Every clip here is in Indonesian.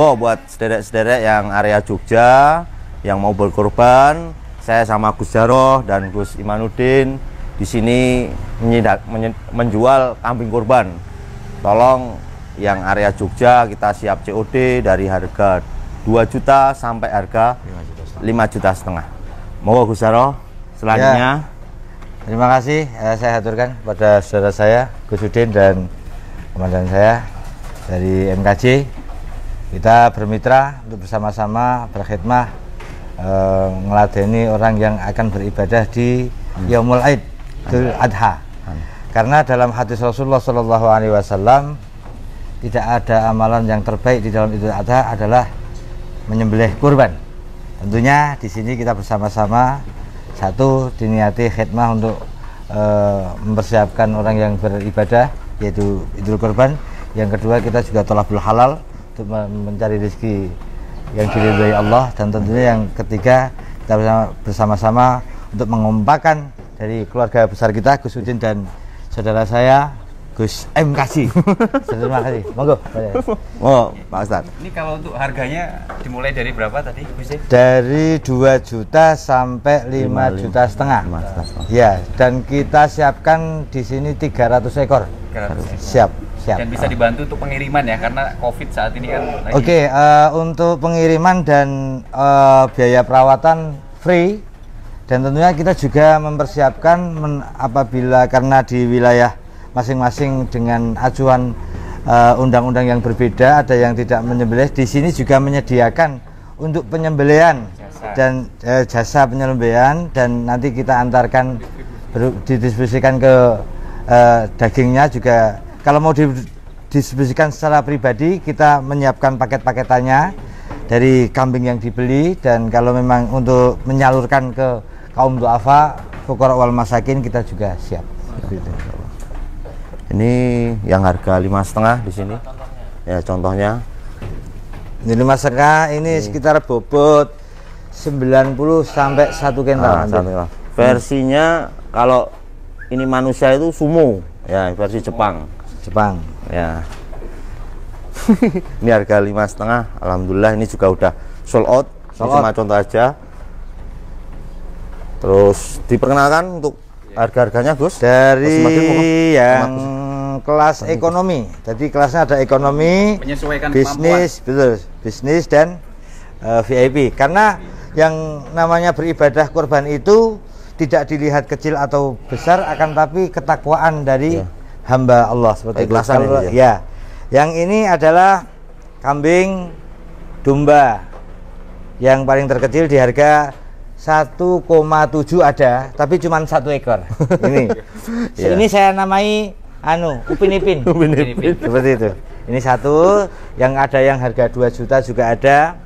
Oh, buat sederek-sederek yang area Jogja yang mau berkorban, saya sama Gus Jaroh dan Gus Imanuddin di sini menjual kambing kurban. Tolong yang area Jogja kita siap COD dari harga 2 juta sampai harga 5,5 juta. Mau Gus Jaroh selanjutnya. Ya, terima kasih saya haturkan kepada saudara saya Gus Udin dan komandan saya dari MKJ. Kita bermitra untuk bersama-sama berkhidmah ngeladeni orang yang akan beribadah di Yaumul Aid, Idul Adha. Karena dalam hadis Rasulullah Shallallahu Alaihi Wasallam tidak ada amalan yang terbaik di dalam Idul Adha adalah menyembelih kurban. Tentunya di sini kita bersama-sama satu diniati khidmah untuk mempersiapkan orang yang beribadah yaitu Idul Kurban. Yang kedua kita juga thalabul halal untuk mencari rezeki yang diridhai Allah, dan tentunya yang ketiga kita bersama-sama untuk mengompakkan dari keluarga besar kita Gus Udin dan saudara saya Gus MKJ. Terima kasih. Monggo. Oh, Pak Ustadz. Ini kalau untuk harganya dimulai dari berapa tadi, Gus? Dari 2 juta sampai 5,5 juta. Ya, dan kita siapkan di sini 300 ekor. 300 ekor. Siap. Dan bisa dibantu untuk pengiriman ya, karena COVID saat ini kan lagi. Oke, untuk pengiriman dan biaya perawatan free, dan tentunya kita juga mempersiapkan apabila karena di wilayah masing-masing dengan acuan undang-undang yang berbeda, ada yang tidak menyembelih. Di sini juga menyediakan untuk penyembelihan dan jasa penyembelihan, dan nanti kita antarkan didistribusikan ke dagingnya juga. Kalau mau didistribusikan secara pribadi, kita menyiapkan paket-paketannya dari kambing yang dibeli, dan kalau memang untuk menyalurkan ke kaum duafa, fuqara wal masakin, kita juga siap. Ini yang harga 5,5 di sini. Ya, contohnya. Ini 5,5 ini sekitar bobot 90 sampai 1 kental. Versinya kalau ini manusia itu sumo, ya versi Jepang. Ya. Ini harga 5,5. Alhamdulillah ini juga udah sold out. Cuma contoh aja. Terus diperkenalkan untuk harga-harganya, Gus. Dari yang kelas ekonomi. Jadi kelasnya ada ekonomi, menyesuaikan bisnis, betul, bisnis dan VIP. Karena yang namanya beribadah kurban itu tidak dilihat kecil atau besar, akan tapi ketakwaan dari hamba Allah seperti itu. Ya. Yang ini adalah kambing domba yang paling terkecil di harga 1,7 ada, tapi cuma 1 ekor. Ini. Ini saya namai Upin Ipin. Seperti itu. Ini satu, yang ada yang harga 2 juta juga ada.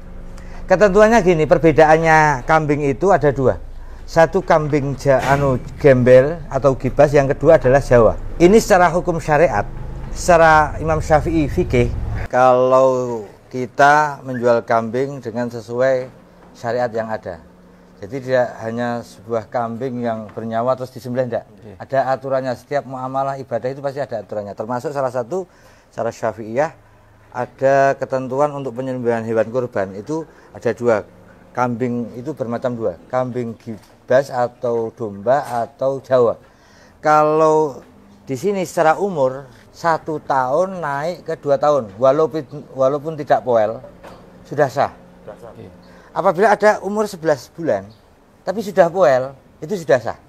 Ketentuannya gini, perbedaannya kambing itu ada 2. Satu kambing gembel atau gibas, yang kedua adalah Jawa. Ini secara hukum syariat, secara Imam Syafi'i fikih, kalau kita menjual kambing dengan sesuai syariat yang ada. Jadi tidak hanya sebuah kambing yang bernyawa terus disembelih, enggak. Ada aturannya, setiap muamalah ibadah itu pasti ada aturannya. Termasuk salah satu secara Syafi'iyah ada ketentuan untuk penyembelihan hewan kurban itu ada 2. Kambing itu bermacam 2, kambing gibas atau domba atau Jawa. Kalau di sini secara umur 1 tahun naik ke 2 tahun, walaupun tidak poel, sudah sah. Apabila ada umur 11 bulan tapi sudah poel, itu sudah sah.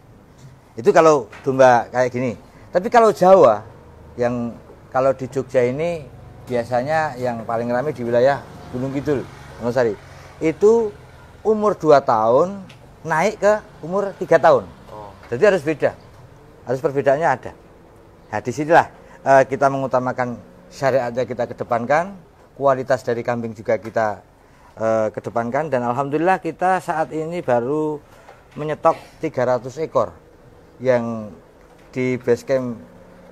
Itu kalau domba kayak gini. Tapi kalau Jawa, yang kalau di Jogja ini biasanya yang paling ramai di wilayah Gunung Kidul, Wonosari, itu umur 2 tahun naik ke umur 3 tahun. Jadi harus beda, harus perbedaannya ada. Nah, disinilah kita mengutamakan syariatnya, kita kedepankan, kualitas dari kambing juga kita kedepankan, dan alhamdulillah kita saat ini baru menyetok 300 ekor yang di base camp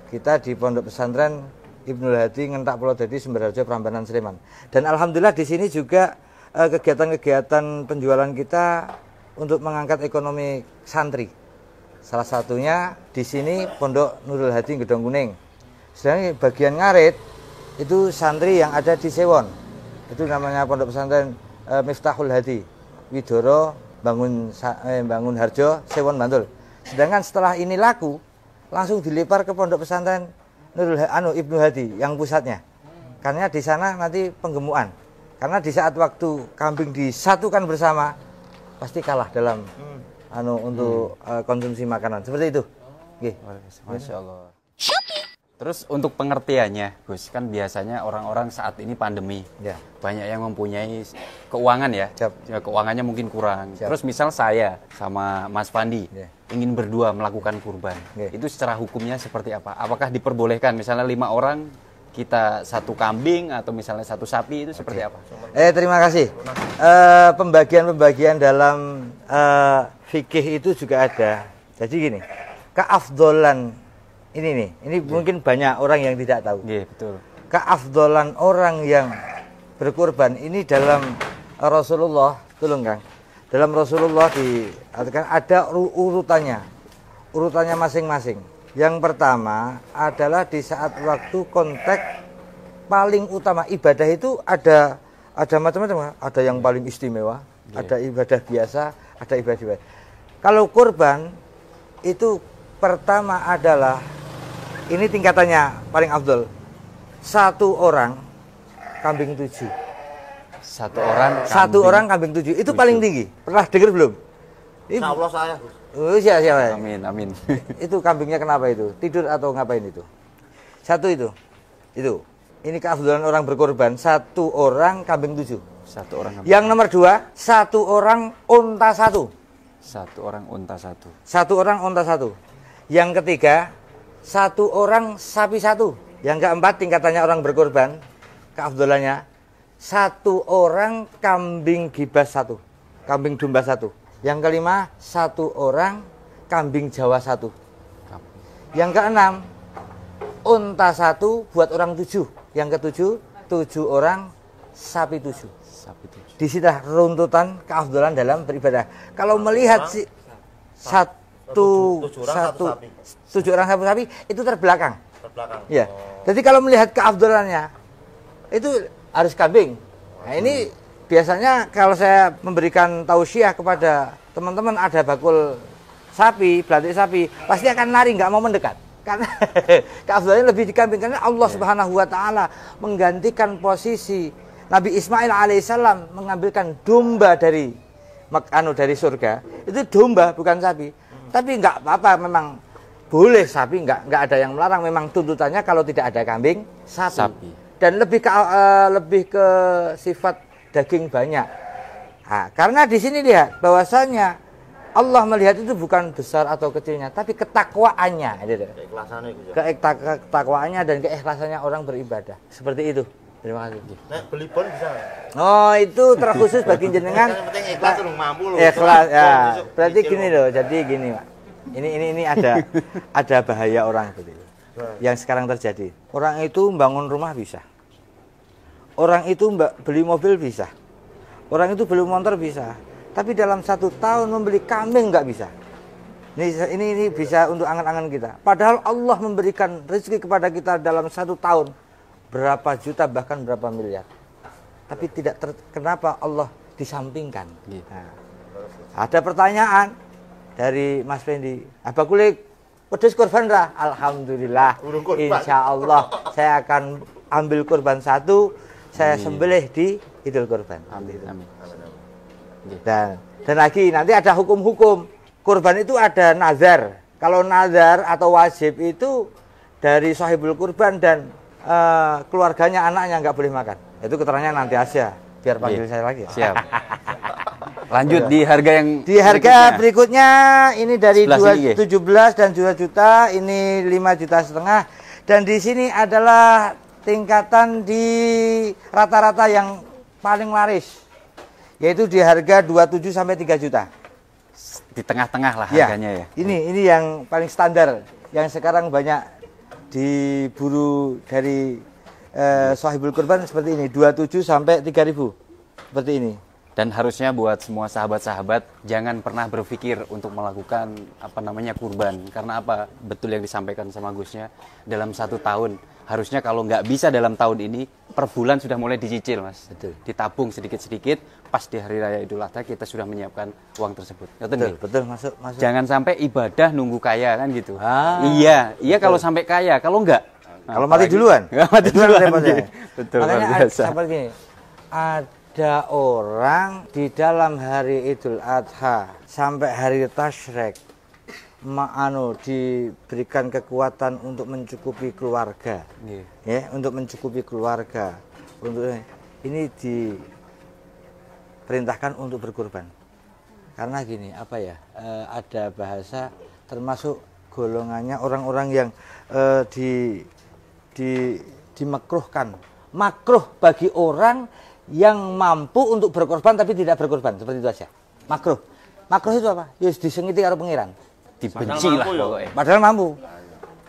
kita di Pondok Pesantren Ibnul Hadi Ngentak Pulau Dadi Sumberharjo Prambanan Sleman. Dan alhamdulillah di sini juga kegiatan-kegiatan penjualan kita untuk mengangkat ekonomi santri. Salah satunya di sini Pondok Nurul Hadi Gedong Kuning. Sedangkan bagian ngarit itu santri yang ada di Sewon. Itu namanya Pondok Pesantren Miftahul Hadi, Widoro, Bangun Harjo, Sewon, Bantul. Sedangkan setelah ini laku, langsung dilempar ke Pondok Pesantren Ibnu Hadi yang pusatnya. Karena di sana nanti penggemukan. Karena di saat waktu kambing disatukan bersama, pasti kalah dalam untuk konsumsi makanan. Seperti itu. Oke. Masya Allah. Terus untuk pengertiannya, Gus, kan biasanya orang-orang saat ini pandemi, Ya. banyak yang mempunyai keuangan ya, Siap. keuangannya mungkin kurang. Siap. Terus misal saya sama Mas Fandi Ya. ingin berdua melakukan kurban, Ya. itu secara hukumnya seperti apa? Apakah diperbolehkan misalnya 5 orang kita 1 kambing atau misalnya 1 sapi, itu seperti apa? Terima kasih. Pembagian-pembagian dalam fikih itu juga ada. Jadi gini, keafdolan ini mungkin banyak orang yang tidak tahu. Iya, betul. Keafdolan orang yang berkurban ini dalam Rasulullah, tolong Kang. Dalam Rasulullah ada urutannya masing-masing. Yang pertama adalah di saat waktu konteks paling utama ibadah itu ada macam-macam. Ada yang paling istimewa, ada ibadah biasa, ada ibadah. Kalau kurban itu pertama adalah ini tingkatannya paling afdol. 1 orang kambing 7. 1 orang kambing 7 itu paling tinggi. Pernah dengar belum? Insya Allah saya. Siapa? Amin, amin. Itu kambingnya kenapa itu? Tidur atau ngapain itu? 1 itu. Ini keafdolan orang berkorban. 1 orang kambing 7. 1 orang kambing. Yang nomor 2, 1 orang unta 1. 1 orang unta 1. 1 orang unta 1. Yang ketiga, 1 orang sapi 1. Yang keempat tingkatannya orang berkorban, keafdolannya 1 orang kambing gibas 1, kambing domba 1. Yang kelima, 1 orang kambing Jawa 1. Yang keenam, unta 1 buat orang 7. Yang ketujuh, 7 orang sapi 7. Di situ runtutan keafdolan dalam beribadah. Kalau melihat tujuh orang sapi itu terbelakang. Ya. Jadi kalau melihat keafdolannya itu harus kambing. Nah, ini biasanya kalau saya memberikan tausiah kepada teman-teman ada bakul sapi, belatik sapi, pasti akan lari nggak mau mendekat. Karena keafdolannya lebih di kambing karena Allah Subhanahu wa taala menggantikan posisi Nabi Ismail alaihissalam mengambilkan domba dari surga. Itu domba bukan sapi. Tapi nggak apa-apa, memang boleh sapi, nggak ada yang melarang. Memang tuntutannya kalau tidak ada kambing, sapi. Dan lebih ke sifat daging banyak. Nah, karena di sini lihat bahwasanya Allah melihat itu bukan besar atau kecilnya, tapi ketakwaannya, ketakwaannya dan keikhlasannya orang beribadah. Seperti itu. Terima kasih. Nah, beli bon bisa. Oh, itu terkhusus bagi jenengan. Yang penting ikhlas tuh mampu loh. Ikhlas ya. Berarti gini loh, jadi gini, Pak. Ini ada bahaya orang seperti itu. Yang sekarang terjadi. Orang itu bangun rumah bisa. Orang itu beli mobil bisa. Orang itu beli motor bisa. Tapi dalam 1 tahun membeli kambing nggak bisa. Ini bisa untuk angan-angan kita. Padahal Allah memberikan rezeki kepada kita dalam 1 tahun berapa juta bahkan berapa miliar. Tapi kenapa Allah disampingkan? Nah, ada pertanyaan dari Mas Fendi. Apa kulik pedes kurban dah? Alhamdulillah. Insya Allah saya akan ambil kurban 1. Saya sembelih di Idul Kurban. Amin. Dan lagi nanti ada hukum-hukum. Kurban itu ada nazar. Kalau nazar atau wajib itu dari sahibul kurban dan keluarganya, anaknya nggak boleh makan. Itu keterangannya nanti aja. Biar panggil saya lagi. Siap. Lanjut di harga yang berikutnya ini dari 17 dan 2 juta, ini 5,5 juta. Dan di sini adalah tingkatan di rata-rata yang paling laris, yaitu di harga 27 sampai 3 juta. Di tengah-tengah lah harganya ya. Ini yang paling standar, yang sekarang banyak diburu dari sahibul kurban seperti ini, 27 sampai 3.000. Seperti ini. Dan harusnya buat semua sahabat-sahabat jangan pernah berpikir untuk melakukan kurban. Karena apa? Betul yang disampaikan sama Gusnya, dalam 1 tahun. Harusnya kalau nggak bisa dalam tahun ini, per bulan sudah mulai dicicil, Mas. Betul. Ditabung sedikit-sedikit, pas di Hari Raya Idul Adha kita sudah menyiapkan uang tersebut. Betul, masuk. Jangan sampai ibadah nunggu kaya kan gitu. Ah, Iya kalau sampai kaya, kalau enggak. Kalau mati duluan. Mati duluan. Betul, Makanya luar biasa. seperti ini. Ada orang di dalam hari Idul Adha sampai hari Tasyrik diberikan kekuatan untuk mencukupi keluarga. Ya, untuk mencukupi keluarga. Untuk ini diperintahkan untuk berkorban. Karena gini, ada bahasa termasuk golongannya orang-orang yang dimakruhkan. Makruh bagi orang yang mampu untuk berkorban tapi tidak berkorban, seperti itu aja. Makruh itu apa? Ya disengiti karo pangeran. Dibenci lah pokoknya. Padahal mampu.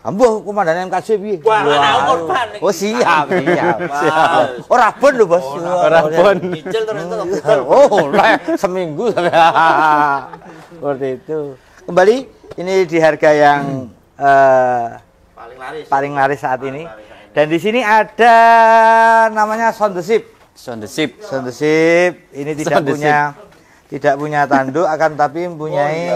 Ambuh komandan MKJ piye? Korban. Oh siap. Ora bon lho, Bos. Ora bon. Cicil terus itu. Oh, seminggu. Seperti itu. Kembali ini di harga yang paling laris saat ini. Dan di sini ada namanya Sound the Ship. Sound the Ship ini tidak punya tanduk, akan tapi mempunyai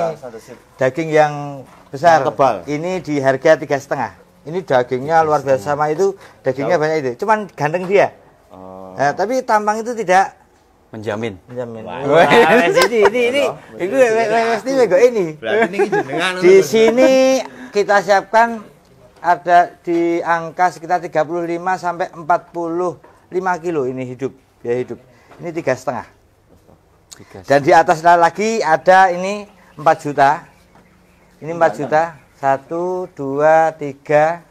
daging yang besar. Tebal. Ini di harga 3,5. Ini dagingnya luar biasa, sama itu dagingnya banyak itu. Cuman ganteng dia. Nah, tapi tampang itu tidak menjamin. Ini mesti ini. Di sini kita siapkan ada di angka sekitar 35 sampai 45 kilo ini hidup. Ini 3,5. Dan di atas lagi ada ini 4 juta. Ini 4 juta. 1, 2, 3.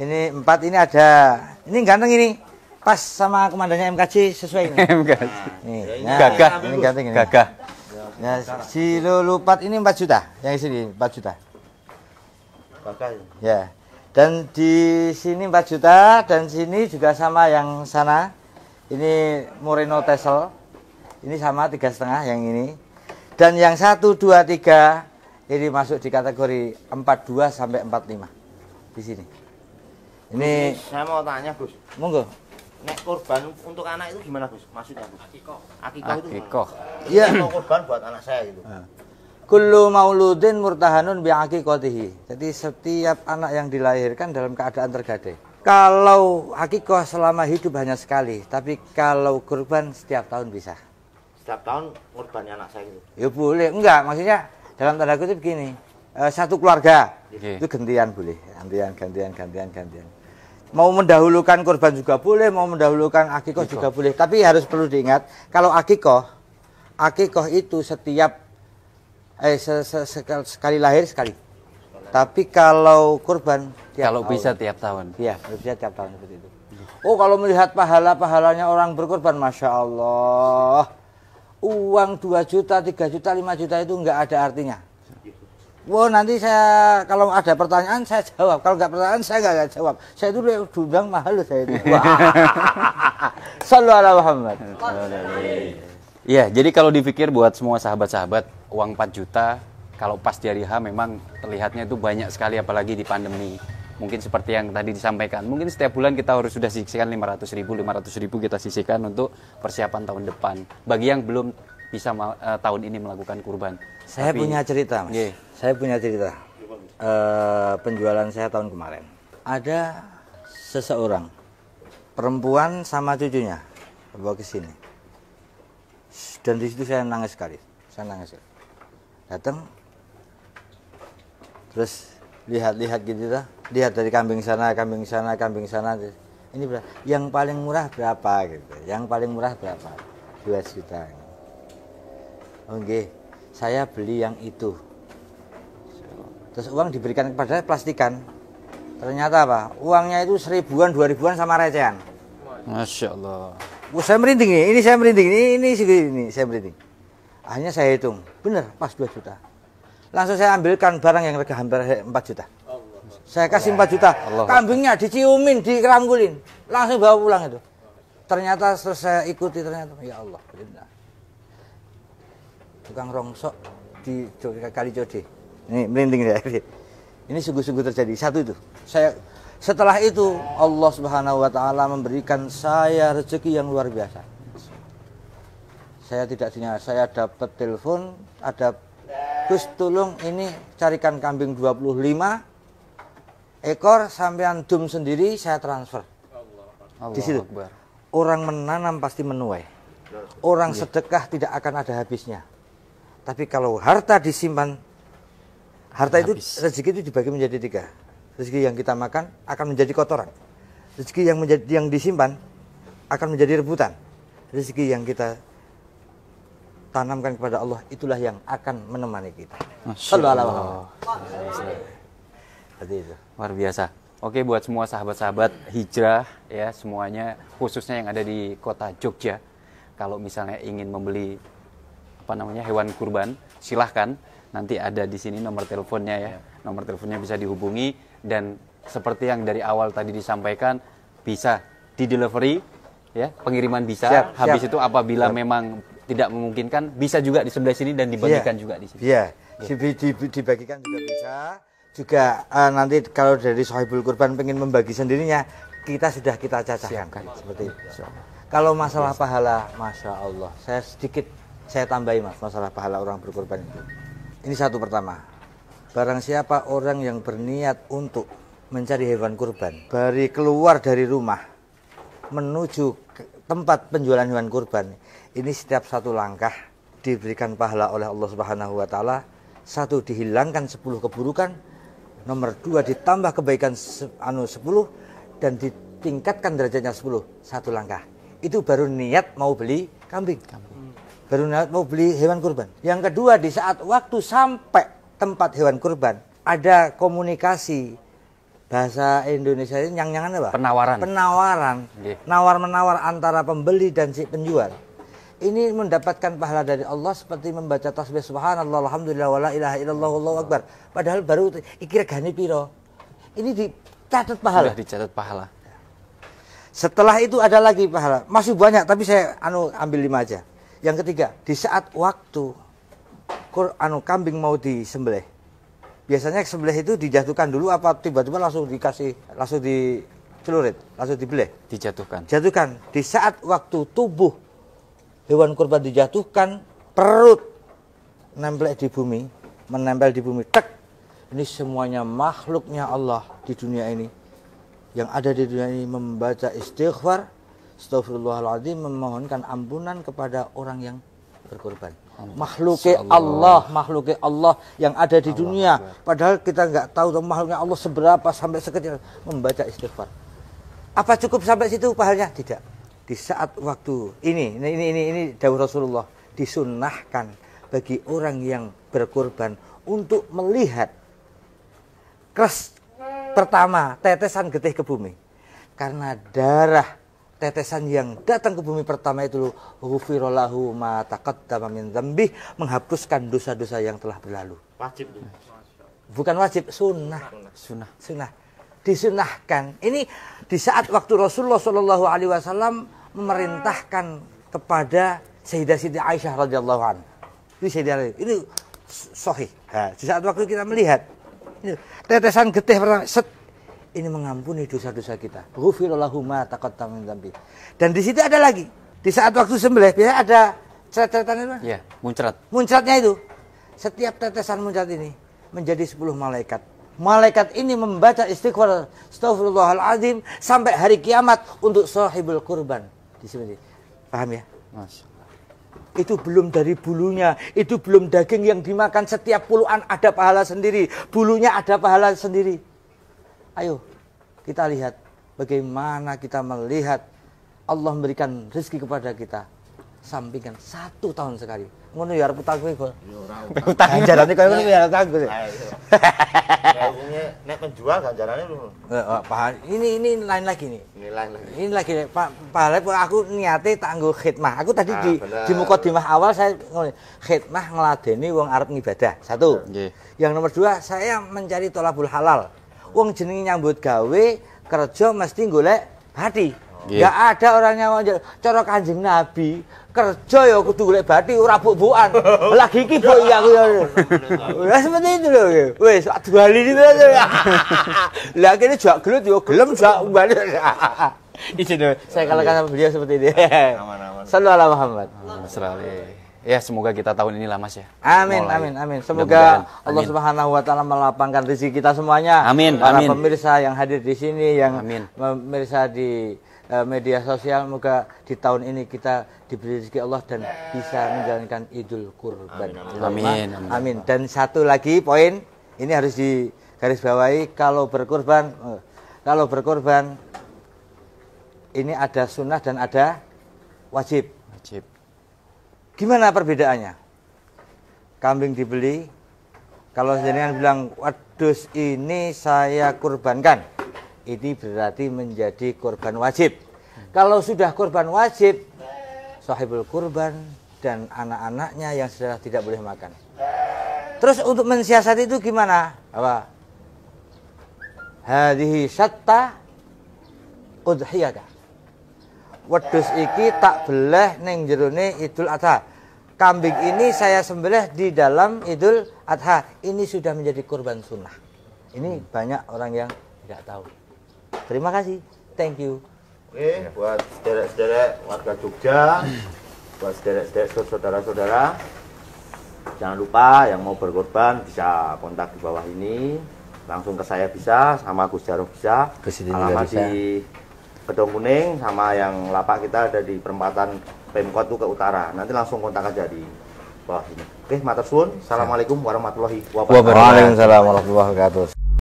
Ini 4, ini ada. Ini ganteng ini. Pas sama komandannya MKJ sesuai ini. MKJ. Nah, gagah. Ini ganteng ini. Gagah. Nah, si lulupat ini 4 juta. Yang sini 4 juta. Ya. Dan di sini 4 juta, dan sini juga sama yang sana. Ini Moreno Tesel. Ini sama 3,5 yang ini. Dan yang 1, 2, 3 ini masuk di kategori 42 sampai 45 di sini. Ini saya mau tanya, Gus. Monggo. Nek korban untuk anak itu gimana, Gus? Maksudnya, Gus? Akikoh itu Akikoh. Iya. mau korban buat anak saya gitu. Kullu mauludin murtahanun bi'aqiqatihi. Jadi setiap anak yang dilahirkan dalam keadaan tergadai. Kalau akikoh selama hidup hanya sekali, tapi kalau kurban setiap tahun bisa. Setiap tahun korbannya anak saya gitu. Ya boleh, enggak, maksudnya dalam tanda kutip begini. Satu keluarga itu gantian boleh, gantian. Mau mendahulukan kurban juga boleh, mau mendahulukan akikoh juga boleh. Tapi harus perlu diingat, kalau akikoh itu setiap sekali lahir sekali. Tapi kalau kurban kalau bisa tiap tahun. Iya, bisa tiap tahun seperti itu. Oh, kalau melihat pahalanya orang berkorban, Masya Allah. Uang 2 juta, 3 juta, 5 juta itu enggak ada artinya. Wah, nanti saya kalau ada pertanyaan saya jawab. Kalau enggak pertanyaan saya enggak jawab. Saya itu diundang mahal saya itu. Sallallahu alaihi Muhammad. Iya, jadi kalau dipikir buat semua sahabat-sahabat, uang 4 juta kalau pas di hari H memang terlihatnya itu banyak sekali, apalagi di pandemi. Mungkin seperti yang tadi disampaikan, mungkin setiap bulan kita harus sudah sisihkan 500.000 kita sisihkan untuk persiapan tahun depan. Bagi yang belum bisa tahun ini melakukan kurban. Saya punya cerita, Mas. Yeah. Saya punya cerita. Penjualan saya tahun kemarin. Ada seseorang perempuan sama cucunya bawa ke sini. Dan di situ saya nangis sekali. Datang, terus lihat gitu dah. Lihat dari kambing sana. Ini berapa? Yang paling murah berapa gitu? Yang paling murah berapa? 2 juta. Oke, saya beli yang itu. Terus uang diberikan kepada plastikan. Ternyata apa? Uangnya itu 1.000-an, 2.000-an sama recehan. Masya Allah. Saya merinding nih, ini saya merinding. Akhirnya saya hitung, bener pas 2 juta. Langsung saya ambilkan barang yang harga hampir 4 juta. Saya kasih 4 juta, kambingnya diciumin, dikerangkulin, langsung bawa pulang itu. Ternyata setelah saya ikuti, ternyata ya Allah, tukang rongsok di Kali Code. Ini merinding ya. Ini sungguh-sungguh terjadi. Satu itu. Setelah itu Allah Subhanahu wa taala memberikan saya rezeki yang luar biasa. Saya tidak dinyatakan, saya dapat telepon, ada Gus tolong ini carikan kambing 25 ekor sampean dum sendiri saya transfer. Di situ. Orang menanam pasti menuai. Orang sedekah tidak akan ada habisnya. Tapi kalau harta disimpan, harta itu rezeki itu dibagi menjadi 3. Rezeki yang kita makan akan menjadi kotoran. Rezeki yang disimpan akan menjadi rebutan. Rezeki yang kita tanamkan kepada Allah itulah yang akan menemani kita. Sallallahu alaihi wasallam. Luar biasa. Oke, buat semua sahabat-sahabat hijrah ya semuanya, khususnya yang ada di kota Jogja, kalau misalnya ingin membeli hewan kurban, silahkan. Nanti ada di sini nomor teleponnya ya. Nomor teleponnya bisa dihubungi dan seperti yang dari awal tadi disampaikan bisa di delivery ya, pengiriman bisa. Habis itu apabila memang tidak memungkinkan bisa juga di sebelah sini dan dibagikan juga di sini. Iya. Dibagikan juga bisa. Juga nanti kalau dari Sohibul Kurban pengen membagi sendirinya, kita cacahkan seperti itu. Kalau masalah pahala, Masya Allah, saya tambahi mas masalah pahala orang berkorban itu. Ini satu pertama, barang siapa orang yang berniat untuk mencari hewan kurban, dari keluar dari rumah menuju ke tempat penjualan hewan kurban, ini setiap satu langkah diberikan pahala oleh Allah Subhanahu wa taala. Satu, dihilangkan 10 keburukan, nomor 2 ditambah kebaikan 10 dan ditingkatkan derajatnya 10, satu langkah. Itu baru niat mau beli kambing. Baru niat mau beli hewan kurban. Yang kedua, di saat waktu sampai tempat hewan kurban, ada komunikasi bahasa Indonesia ini nyang-nyangan apa? Penawaran. Nawar-menawar antara pembeli dan si penjual. Ini mendapatkan pahala dari Allah seperti membaca tasbih subhanallah alhamdulillah wala ilaha illallah wallahu akbar. Padahal baru iki regane piro. Ini dicatat pahala. Sudah dicatat pahala. Setelah itu ada lagi pahala. Masih banyak tapi saya ambil 5 aja. Yang ketiga, di saat waktu kambing mau disembelih. Biasanya sembelih itu dijatuhkan dulu apa tiba-tiba langsung dicelurit, langsung dibeleh? Dijatuhkan. Jatuhkan. Di saat waktu tubuh hewan kurban dijatuhkan, perut menempel di bumi, tek. Ini semuanya makhluknya Allah di dunia ini. Yang ada di dunia ini membaca istighfar, astagfirullahaladzim, memohonkan ampunan kepada orang yang berkorban. Makhluknya Allah yang ada di dunia. Padahal kita nggak tahu makhluknya Allah seberapa sampai sekecil membaca istighfar. Apa cukup sampai situ pahalanya? Tidak. Di saat waktu ini dawuh Rasulullah, disunnahkan bagi orang yang berkorban untuk melihat pertama tetesan getih ke bumi. Karena darah tetesan yang datang ke bumi pertama itu ghufira lahu ma taqaddama min dzambih, menghapuskan dosa-dosa yang telah berlalu. Wajib. Bukan wajib, sunnah. Disunahkan. Ini di saat waktu Rasulullah Shallallahu alaihi wasallam memerintahkan kepada Sayyidah Siti Aisyah radhiyallahu anha. Ini sahih. Di saat waktu kita melihat ini, tetesan getih pertama ini mengampuni dosa-dosa kita. Ghufira lahu ma taqaddama min dzambih. Dan di situ ada lagi. Di saat waktu sembelih biasanya ada ceret-ceretan itu. Iya, muncrat. Muncratnya itu. Setiap tetesan muncrat ini menjadi 10 malaikat. Malaikat ini membaca istighfar astagfirullahaladzim sampai hari kiamat untuk sahibul kurban. Di sini. Paham ya? Masya Allah. Itu belum dari bulunya, itu belum daging yang dimakan. Setiap puluhan ada pahala sendiri, bulunya ada pahala sendiri. Ayo kita lihat bagaimana kita melihat Allah memberikan rezeki kepada kita. Sampingkan 1 tahun sekali. Ngono ya arep utang kowe kok. Ya ora utang. Ganjarane koyo ngono ya utang kowe. Nek penjual ganjarane lho. Ini lain lagi nih. Ini lagi pahala aku niate tak nggo khidmah. Aku tadi di mukadimah awal saya ngene, khidmah ngladeni wong arep ngibadah. 1. Yang nomor 2, saya mencari tolabul halal. Wong jenenge nyambut gawe kerja mesti golek hati. Nggak ada orang yang mau cara Kanjeng Nabi kerja ya kudu golek bathi ora buk-bukan. Lagi iki buk iki aku ya. Lah seperti itu lho. Wis bali iki. Lah kene jak gelut yo gelem jak bali. Itu saya kalahkan sama beliau seperti ini. Aman-aman. Sallu ala Muhammad. Ya, semoga kita tahun ini lah Mas ya. Amin, amin, amin. Semoga Allah Subhanahu wa taala melapangkan rezeki kita semuanya. Amin, para amin. pemirsa yang hadir di sini, yang Amin. pemirsa di media sosial, semoga di tahun ini kita diberi rezeki Allah dan bisa menjalankan Idul Kurban. Amin. Amin. Dan satu lagi poin, ini harus digarisbawahi, kalau berkurban ini ada sunnah dan ada wajib. Gimana perbedaannya? Kambing dibeli, kalau jenengan bilang, wedhus ini saya kurbankan, ini berarti menjadi kurban wajib. Kalau sudah kurban wajib, sahibul kurban dan anak-anaknya yang sudah tidak boleh makan. Terus untuk mensiasati itu gimana? Apa? Hadhihi syatta udhiyata. Wedhus iki tak beleh ning jerone Idul Adha. Kambing ini saya sembelih di dalam Idul Adha. Ini sudah menjadi kurban sunnah. Ini banyak orang yang tidak tahu. Terima kasih. Thank you. Oke, buat sederek-sederek warga Jogja, buat sederek-sederek saudara-saudara, jangan lupa yang mau berkorban bisa kontak di bawah ini. Langsung ke saya bisa, sama Gus Jaroh bisa. Alamat di Gedung Kuning, sama yang lapak kita ada di perempatan Pemkot tuh ke utara. Nanti langsung kontak aja di bawah ini. Oke, matur suwun. Assalamualaikum warahmatullahi wabarakatuh. Waalaikumsalam warahmatullahi wabarakatuh.